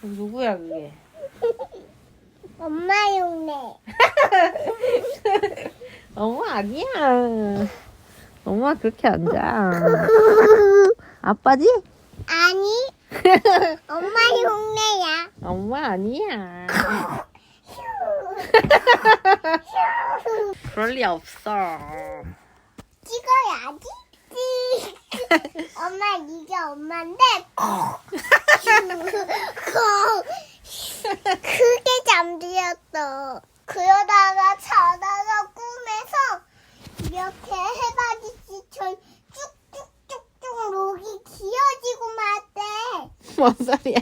누구야 그게? 엄마 흉내. 엄마 아니야. 엄마 그렇게 앉아. 아빠지? 아니, 엄마 흉내야. 엄마 아니야. 그럴 리 없어. 찍어야지. 엄마 이게 엄마인데 크게 잠들었어. 그러다가 자다가 꿈에서 이렇게 해바지처럼 쭉쭉쭉쭉 목이 길어지고 말대. 뭔 소리야?